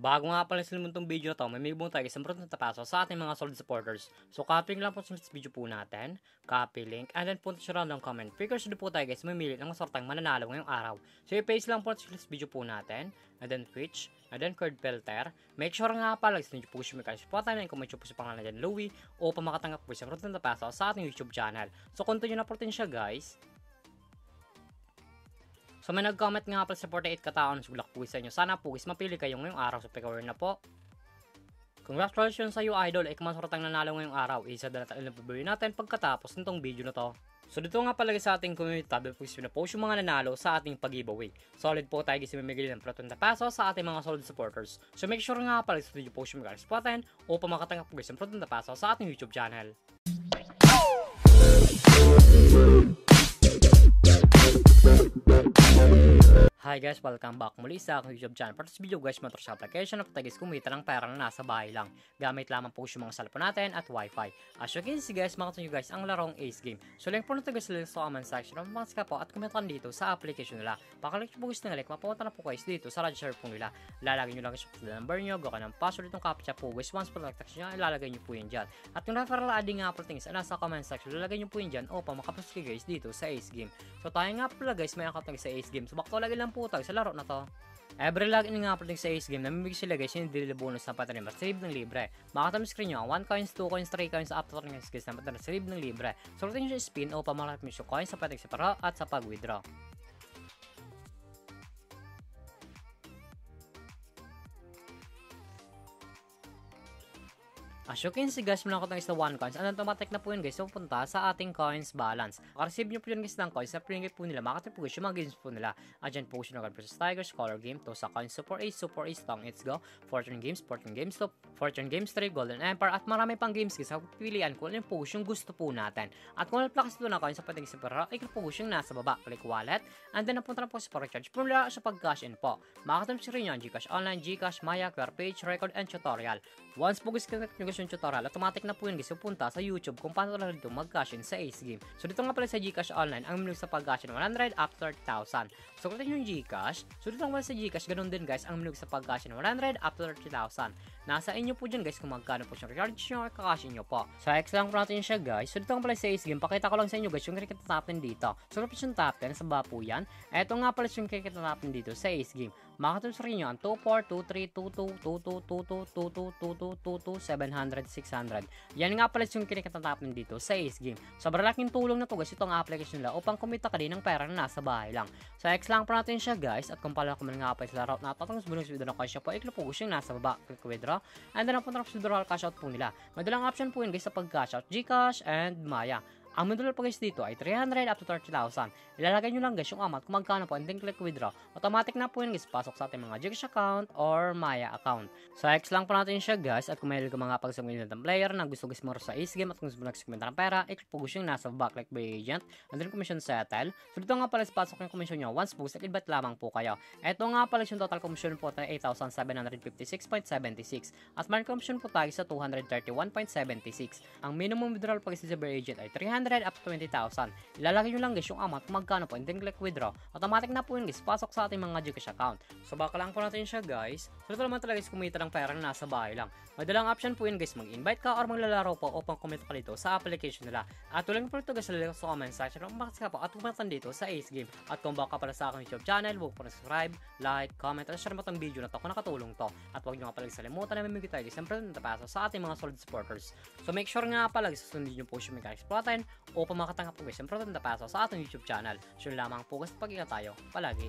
Bago nga pala sila itong video na to, may bigong tayo isang na tapaso sa ating mga solid supporters. So copy lang po sa video po natin, copy link, and then punta sa random comment. Because doon po tayo guys, mamili ng masortang mananalo ngayong araw. So i-paste lang po sa video po natin, and then Twitch, and then card filter. Make sure nga pala guys, nyo po siya may support tayo, kung may po sa pangalan dyan, Louie, o pamakatanggap po isang na tapaso sa ating YouTube channel. So continue na po rin siya guys. So may nag-comment nga pala sa 48 kataon sa bulak po sa inyo. Sana po guys mapili kayo ngayong araw sa pick-aware na po. Congratulations sa iyo idol, ay kumasortang nanalo ngayong araw. Isa na natin ang natin pagkatapos nitong video na to. So dito nga pala sa ating community tab, po na post yung mga nanalo sa ating pag-giveaway. Solid po tayo guys mamimigay ng Proton na paso sa ating mga solid supporters. So make sure nga pala sa video post yung mga spotten o pamakatanggap po guys ng Proton na paso sa ating YouTube channel. Hi guys, welcome back muli sa aking YouTube channel. Para sa video guys, motor sa application na guys kumita ng pera na nasa bahay lang. Gamit lamang po yung mga cellphone natin at wifi. As you can see guys, makita nyo guys ang larong Ace Game. So link po na ito guys sa comment section ng mga po at kumitan dito sa application nila. Pakalik nyo po guys ng like, mapunta na po guys dito sa register po nila. Lalagay nyo lang guys sa number nyo, gawa ng password itong captcha po guys. Once po nag-text nyo, ilalagay nyo po yun dyan. At yung referral ID nga po things, nasa comment section, lalagay nyo po yun dyan o pa makapos kayo guys dito sa Ace Game. So tayo nga pala guys, may account sa Ace Game. So bakto lagi lang po tayo sa laro na to. Every login nga po sa Ace Game, namimigay sila guys yung daily bonus na patanim at save ng libre. Makatama screen nyo, 1 coins, 2 coins, 3 coins, up to 3 coins guys na patanim at save ng libre. So routine nyo spin o pamalapit nyo yung coins sa patig sa para at sa pag-withdraw. As you can see guys, muna ko itong 1 coins, and automatic na po yun guys, pupunta sa ating coins balance. Makareceive nyo po yun guys ng coins, na pringit po nila, makatip po guys yung mga games po nila. At po siya versus Tigers, Color Game, to sa coins, Super Ace, Tong It's Go, Fortune Games 2, Fortune Games 3, Golden Empire, at marami pang games guys, sa pipilian kung ano yung po yung gusto po natin. At kung nalaplakas ito na coins sa pating super, i-click po yung nasa baba, click wallet, and then napunta na po sa recharge, pumula sa pag-cash in po. Makatip siya rin yan, Gcash Online, Gcash, Maya, QR Page, Record, and Tutorial. Once po guys, connect nyo guys yung tutorial, automatic na po yun guys, pupunta sa YouTube kung paano talaga dito mag-cash in sa Ace Game. So dito nga pala sa Gcash Online, ang menu sa pag-cash in 100 up to 30,000. So kung yung Gcash, so dito nga pala sa Gcash, ganun din guys, ang menu sa pag-cash in 100 up to 30,000. Nasa inyo po dyan guys kung magkano po yung recharge nyo or kakash nyo po. So X lang po natin siya guys. So dito nga pala sa Ace Game, pakita ko lang sa inyo guys yung kikita natin dito. So kapit yung top 10, sa baba po yan. Eto nga pala yung kikita natin dito sa Ace Game. Makatulong sa rin nyo ang 24, 23, 22, 22, 22, 22, 22, 700, 600. Yan nga pala yung kinikita natin dito sa Ace Game. Sobrang laking tulong na to guys itong application nila upang kumita ka din ng pera na nasa bahay lang. So X lang po natin siya guys. At kung pala kung nga pala sa route na tatang sa bonus video na kayo siya po, i-click po yung nasa baba, click withdraw. And then napunta na po sa withdrawal cash out po nila. Madalang option po yun guys sa pag-cash out, Gcash and Maya. Ang middle po guys dito ay 300 up to 30,000. Ilalagay nyo lang guys yung amount kung magkano po and then click withdraw. Automatic na po yun guys pasok sa ating mga Gcash account or Maya account. So X lang po natin siya guys. At kung may ka mga pagsagunin ng player na gusto guys maro sa Ace Game at kung gusto mo nagsagunin ng pera, i-click po guys yung nasa baba, click by agent and then commission settle. So dito nga pala pasok yung commission nyo. Once po set, ibat lamang po kayo. Ito nga pala yung total commission po na 8,756.76 at mark commission po tayo sa 231.76. Ang minimum withdrawal po guys sa by agent ay 300 up to 20,000. Ilalagay nyo lang guys yung amount kung magkano po and then click withdraw. Automatic na po yun guys pasok sa ating mga Gcash account. So baka lang po natin siya guys. So ito naman talaga guys kumita ng pera na nasa bahay lang. Madalang option po yun guys mag-invite ka or maglalaro po upang kumita ka dito sa application nila. At tulang po ito guys sa comment section kung bakit ka po at kumita dito sa Ace Game. At kung baka pala sa aking YouTube channel, huwag po na subscribe, like, comment at share mo itong video na to kung nakatulong to. At huwag nyo nga pala salimutan na mamimigay tayo guys siyempre natapaso sa ating mga solid supporters. So make sure nga pala guys susundin nyo po yung mechanics protein o pamakatanggap po guys yung protein na paso sa ating YouTube channel. So lamang po guys pag-ingat tayo palagi.